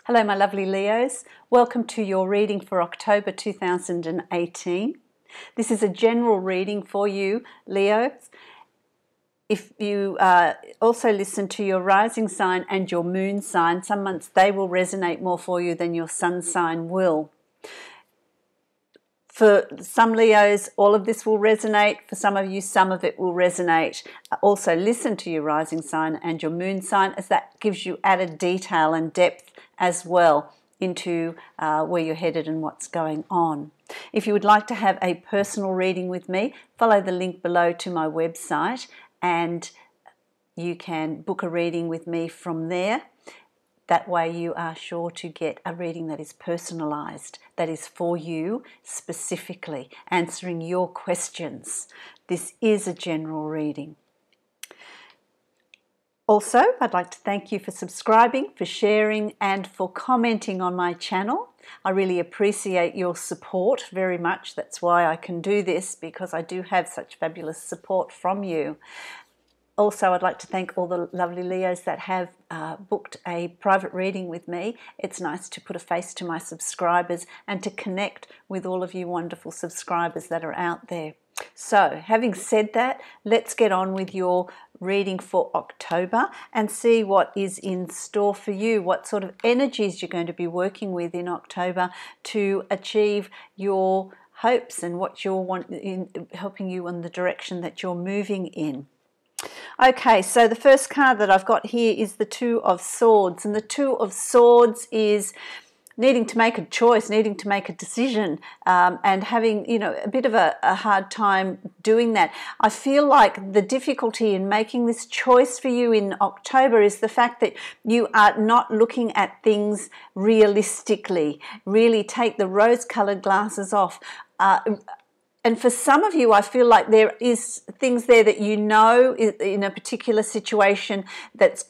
Hello my lovely Leos, welcome to your reading for October 2018. This is a general reading for you Leos. If you also listen to your rising sign and your moon sign, some months they will resonate more for you than your sun sign will. For some Leos, all of this will resonate. For some of you, some of it will resonate. Also listen to your rising sign and your moon sign, as that gives you added detail and depth as well into where you're headed and what's going on. If you would like to have a personal reading with me, follow the link below to my website and you can book a reading with me from there. That way you are sure to get a reading that is personalised, that is for you specifically, answering your questions. This is a general reading. Also, I'd like to thank you for subscribing, for sharing and for commenting on my channel. I really appreciate your support very much. That's why I can do this, because I do have such fabulous support from you. Also, I'd like to thank all the lovely Leos that have booked a private reading with me. It's nice to put a face to my subscribers and to connect with all of you wonderful subscribers that are out there. So, having said that, let's get on with your reading for October and see what is in store for you, what sort of energies you're going to be working with in October to achieve your hopes and what you're helping you in the direction that you're moving in. Okay, so the first card that I've got here is the Two of Swords, and the Two of Swords is needing to make a choice, needing to make a decision, and having, a bit of a hard time doing that. I feel like the difficulty in making this choice for you in October is the fact that you are not looking at things realistically. Really take the rose-colored glasses off. And for some of you, I feel like there is things there that you know in a particular situation that's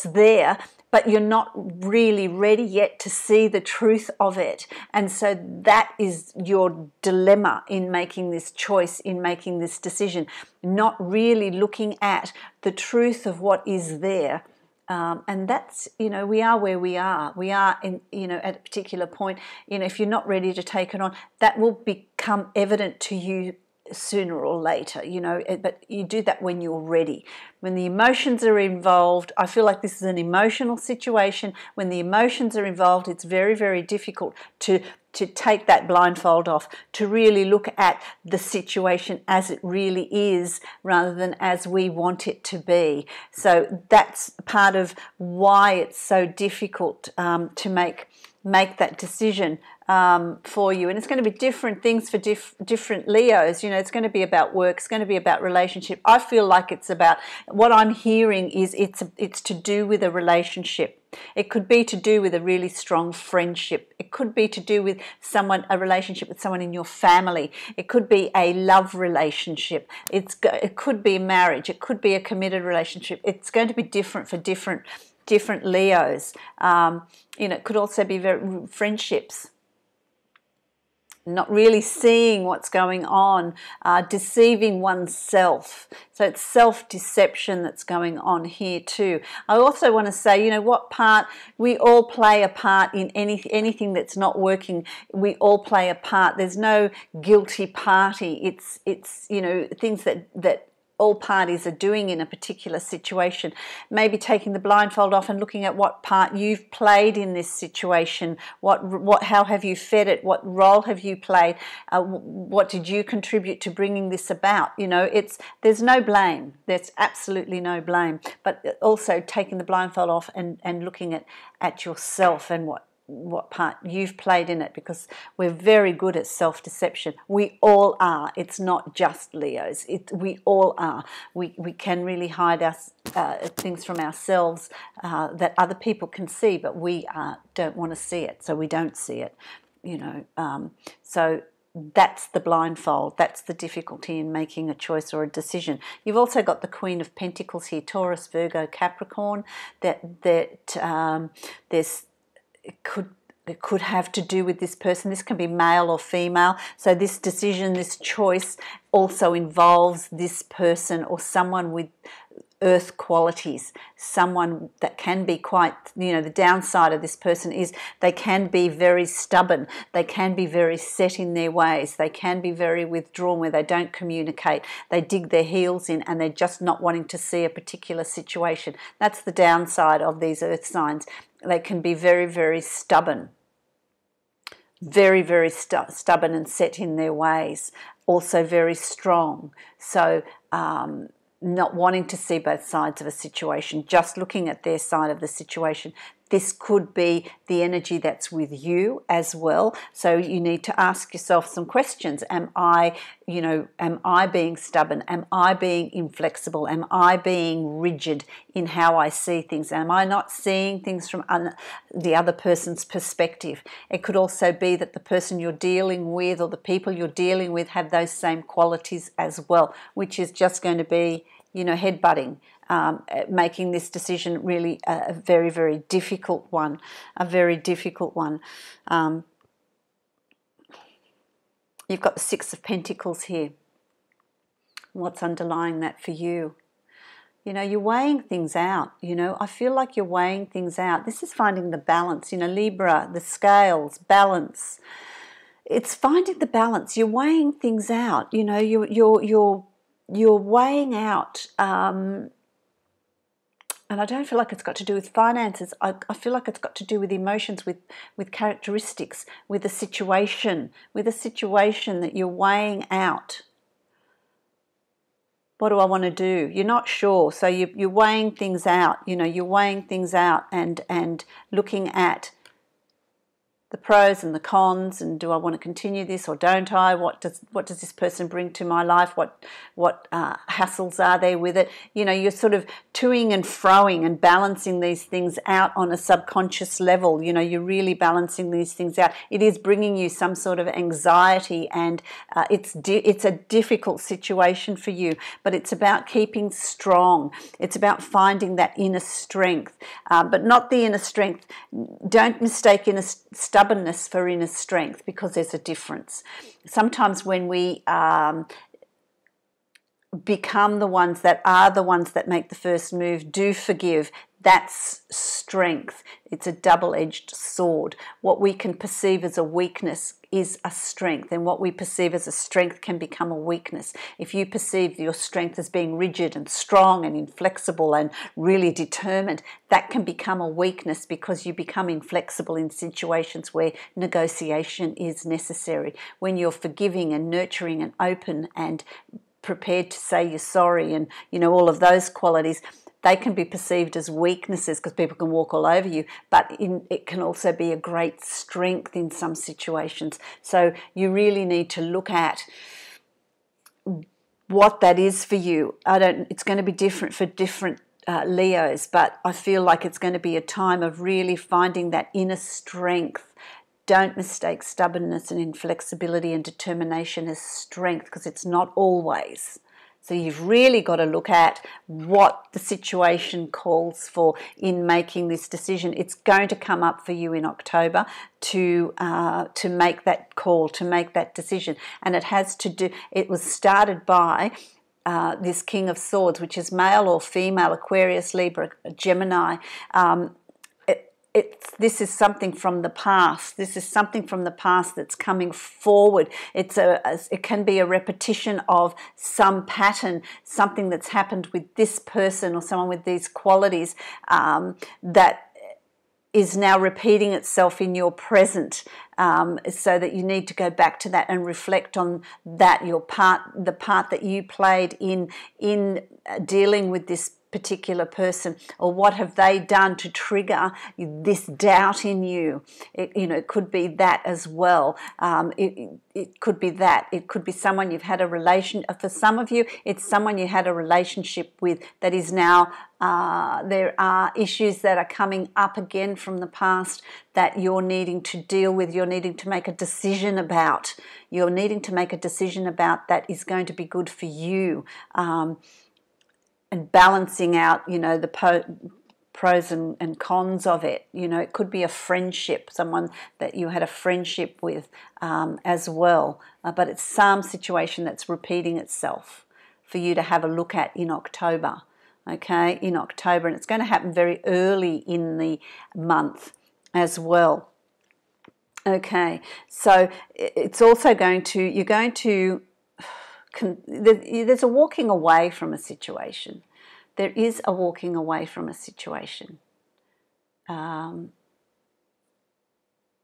there, but you're not really ready yet to see the truth of it. And so that is your dilemma in making this choice, in making this decision, not really looking at the truth of what is there. And that's, we are where we are. We are in, at a particular point, if you're not ready to take it on, that will become evident to you sooner or later, but you do that when you're ready. When the emotions are involved, I feel like this is an emotional situation. When the emotions are involved, it's very, very difficult to take that blindfold off, to really look at the situation as it really is rather than as we want it to be. So that's part of why it's so difficult to make that decision for you. And it's going to be different things for different Leos. It's going to be about work, it's going to be about relationship. I feel like it's about, what I'm hearing is it's to do with a relationship. It could be to do with a really strong friendship. It could be to do with a relationship with someone in your family. It could be a love relationship. It could be a marriage. It could be a committed relationship. It's going to be different for different Leos. It could also be friendships. Not really seeing what's going on, deceiving oneself. So it's self-deception that's going on here too. I also want to say, what part, we all play a part in anything that's not working. We all play a part. There's no guilty party. It's things that all parties are doing in a particular situation. Maybe taking the blindfold off and looking at what part you've played in this situation. How have you fed it? What role have you played? What did you contribute to bringing this about? There's no blame. There's absolutely no blame. But also taking the blindfold off and looking at yourself and what part you've played in it, because we're very good at self-deception. We all are. It's not just Leos. We all are. We can really hide things from ourselves that other people can see, but we don't want to see it, so we don't see it. So that's the blindfold. That's the difficulty in making a choice or a decision. You've also got the Queen of Pentacles here, Taurus, Virgo, Capricorn. It could have to do with this person. This can be male or female. So this decision, this choice also involves this person or someone with earth qualities, someone that can be quite, the downside of this person is they can be very stubborn, they can be very set in their ways, they can be very withdrawn where they don't communicate, they dig their heels in and they're just not wanting to see a particular situation. That's the downside of these earth signs. They can be very, very stubborn. Very, very stubborn and set in their ways. Also very strong. So not wanting to see both sides of a situation, just looking at their side of the situation. This could be the energy that's with you as well. So you need to ask yourself some questions. Am I being stubborn? Am I being inflexible? Am I being rigid in how I see things? Am I not seeing things from the other person's perspective? It could also be that the person you're dealing with or the people you're dealing with have those same qualities as well, which is just going to be, headbutting. Making this decision really a very, very difficult one, You've got the Six of Pentacles here. What's underlying that for you? You're weighing things out. I feel like you're weighing things out. This is finding the balance. Libra, the scales, balance. It's finding the balance. You're weighing things out. You're weighing out. And I don't feel like it's got to do with finances. I feel like it's got to do with emotions, with characteristics, with a situation that you're weighing out. What do I want to do? You're not sure, so you're weighing things out. You're weighing things out and looking at the pros and the cons, and do I want to continue this or don't I? What does this person bring to my life? What hassles are there with it? You're sort of toing and froing and balancing these things out on a subconscious level. You're really balancing these things out. It is bringing you some sort of anxiety, and it's a difficult situation for you, but it's about keeping strong. It's about finding that inner strength, but not the inner strength. Don't mistake inner stubbornness for inner strength, because there's a difference. Sometimes when we become the ones that make the first move, do forgive, that's strength. It's a double-edged sword. What we can perceive as a weakness is a strength, and what we perceive as a strength can become a weakness. If you perceive your strength as being rigid and strong and inflexible and really determined, that can become a weakness because you become inflexible in situations where negotiation is necessary. When you're forgiving and nurturing and open and prepared to say you're sorry and all of those qualities, they can be perceived as weaknesses because people can walk all over you, but it can also be a great strength in some situations. So you really need to look at what that is for you. It's going to be different for different Leos, but I feel like it's going to be a time of really finding that inner strength. Don't mistake stubbornness and inflexibility and determination as strength, because it's not always. So you've really got to look at what the situation calls for in making this decision. It's going to come up for you in October to make that call, to make that decision. And it was started by this King of Swords, which is male or female, Aquarius, Libra, Gemini. This is something from the past. This is something from the past that's coming forward. It can be a repetition of some pattern, something that's happened with this person or someone with these qualities that is now repeating itself in your present, so that you need to go back to that and reflect on that, the part that you played in dealing with this particular person, or what have they done to trigger this doubt in you. It could be that as well. It could be that. It could be someone you've had a relation. For some of you, it's someone you had a relationship with that is now. There are issues that are coming up again from the past that you're needing to deal with. You're needing to make a decision about. You're needing to make a decision about that is going to be good for you. And balancing out, the pros and cons of it. It could be a friendship, someone that you had a friendship with as well. But it's some situation that's repeating itself for you to have a look at in October. okay, in October, and it's going to happen very early in the month as well. Okay, so it's also going to, there's a walking away from a situation. There is a walking away from a situation.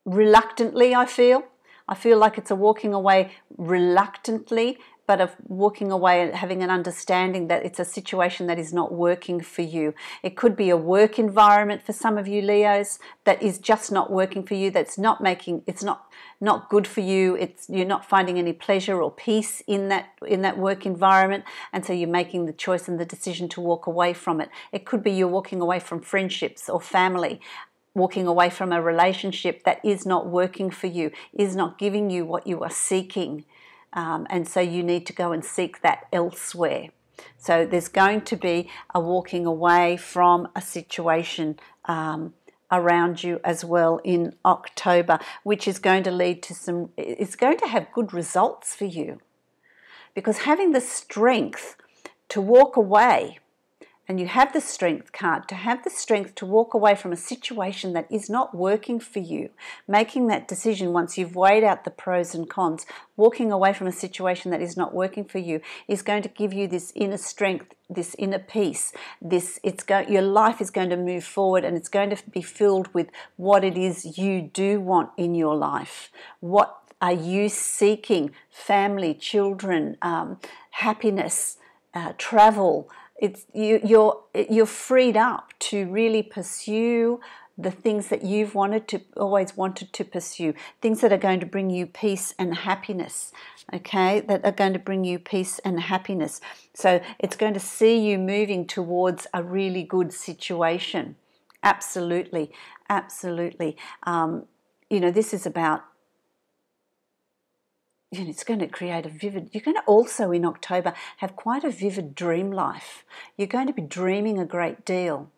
Reluctantly, I feel like it's a walking away reluctantly, but of walking away and having an understanding that it's a situation that is not working for you. It could be a work environment for some of you Leos that is just not working for you, that's not making, it's not good for you, you're not finding any pleasure or peace in that work environment, and so you're making the choice and the decision to walk away from it. It could be you're walking away from friendships or family, walking away from a relationship that is not working for you, is not giving you what you are seeking. And so you need to go and seek that elsewhere. So there's going to be a walking away from a situation around you as well in October, which is going to lead to it's going to have good results for you. Because having the strength to walk away, and you have the strength card, to have the strength to walk away from a situation that is not working for you, making that decision once you've weighed out the pros and cons, walking away from a situation that is not working for you is going to give you this inner strength, this inner peace. Your life is going to move forward, and it's going to be filled with what it is you do want in your life. What are you seeking? Family, children, happiness, travel. You're freed up to really pursue the things that you've always wanted to pursue, things that are going to bring you peace and happiness, okay, that are going to bring you peace and happiness. So it's going to see you moving towards a really good situation. Absolutely, absolutely. This is about, it's going to create you're going to also in October have quite a vivid dream life. You're going to be dreaming a great deal.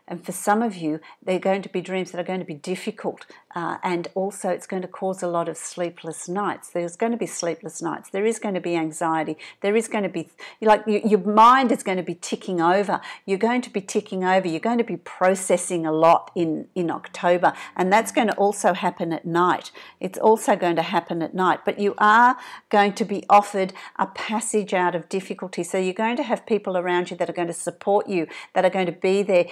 And for some of you, they're going to be dreams that are going to be difficult, and also it's going to cause a lot of sleepless nights. There's going to be sleepless nights. There is going to be anxiety. There is going to be, your mind is going to be ticking over. You're going to be ticking over. You're going to be processing a lot in October, and that's going to also happen at night. It's also going to happen at night, but you are going to be offered a passage out of difficulty. So you're going to have people around you that are going to support you, that are going to be there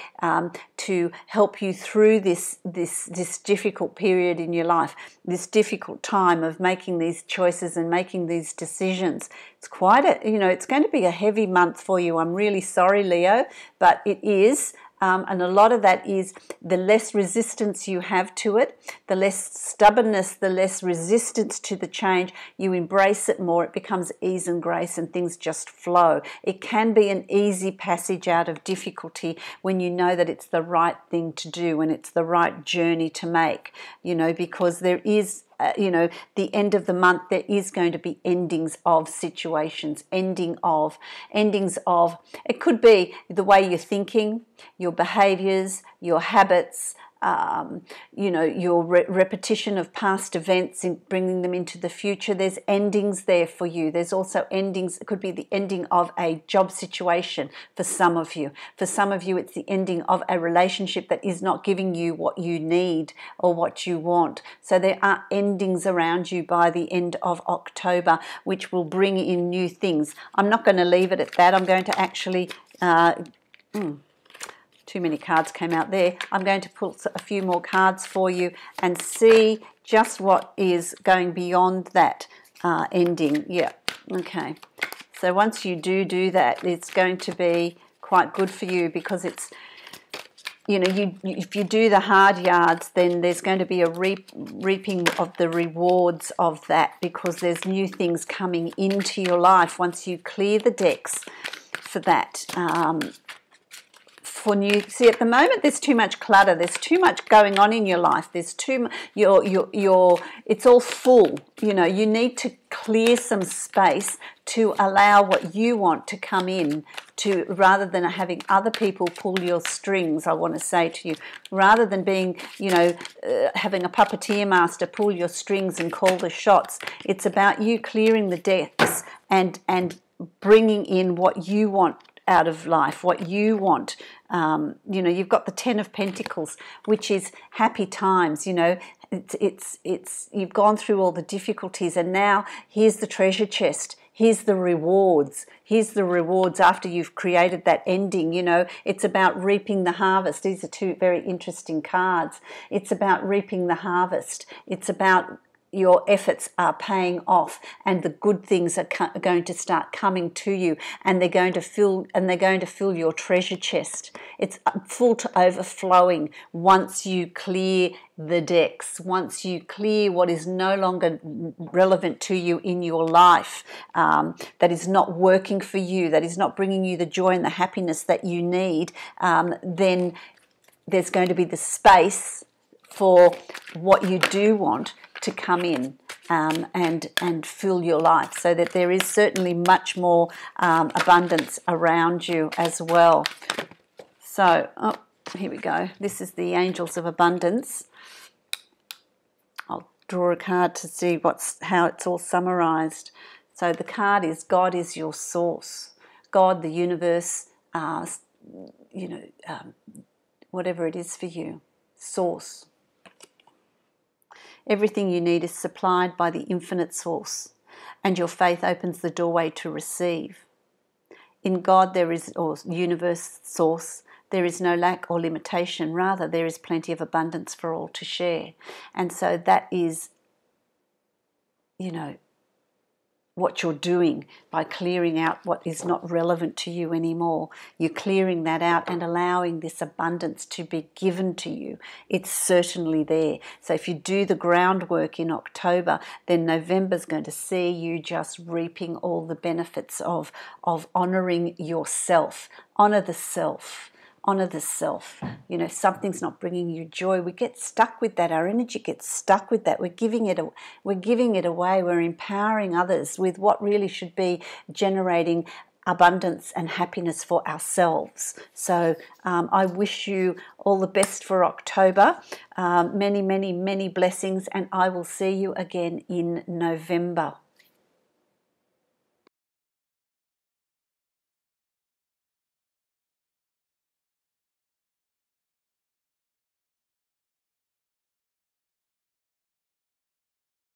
to help you through this difficult period in your life, this difficult time of making these choices and making these decisions. It's quite it's going to be a heavy month for you. I'm really sorry, Leo, but it is. And a lot of that is the less resistance you have to it, the less stubbornness, the less resistance to the change, you embrace it more, it becomes ease and grace and things just flow. It can be an easy passage out of difficulty when you know that it's the right thing to do and it's the right journey to make, because there is the end of the month, there is going to be endings of situations, endings of, it could be the way you're thinking, your behaviours, your habits, your repetition of past events and bringing them into the future. There's endings there for you. There's also endings. It could be the ending of a job situation for some of you. For some of you, it's the ending of a relationship that is not giving you what you need or what you want. So there are endings around you by the end of October, which will bring in new things. I'm not going to leave it at that. I'm going to actually... Too many cards came out there. I'm going to pull a few more cards for you and see just what is going beyond that ending. Yeah, okay. So once you do that, it's going to be quite good for you, because it's, if you do the hard yards, then there's going to be a reaping of the rewards of that, because there's new things coming into your life once you clear the decks for that. See, at the moment there's too much clutter, there's too much going on in your life, there's it's all full. You need to clear some space to allow what you want to come in, to rather than having other people pull your strings. I want to say to you, rather than being having a puppeteer master pull your strings and call the shots, it's about you clearing the decks and bringing in what you want out of life, what you want. You know, you've got the Ten of Pentacles, which is happy times. You know, it's you've gone through all the difficulties, and now here's the treasure chest. Here's the rewards. Here's the rewards after you've created that ending. You know, it's about reaping the harvest. These are two very interesting cards. It's about reaping the harvest. It's about your efforts are paying off, and the good things are going to start coming to you, and they're going to fill your treasure chest. It's full to overflowing once you clear the decks, once you clear what is no longer relevant to you in your life, that is not working for you, that is not bringing you the joy and the happiness that you need. Then there's going to be the space for what you do want to come in and fill your life, so that there is certainly much more abundance around you as well. So, here we go. This is the Angels of Abundance. I'll draw a card to see how it's all summarized. So the card is God is your source. God, the universe, you know, whatever it is for you, source. Everything you need is supplied by the infinite source, and your faith opens the doorway to receive. In God or universe source, there is no lack or limitation. Rather, there is plenty of abundance for all to share. And so that is, you know, what you're doing by clearing out what is not relevant to you anymore. You're clearing that out and allowing this abundance to be given to you. It's certainly there. So if you do the groundwork in October, then November's going to see you just reaping all the benefits of honouring yourself. Honour the self. Honour the self. You know, something's not bringing you joy. We get stuck with that. Our energy gets stuck with that. We're giving it away. We're empowering others with what really should be generating abundance and happiness for ourselves. So I wish you all the best for October. Many, many, many blessings, and I will see you again in November.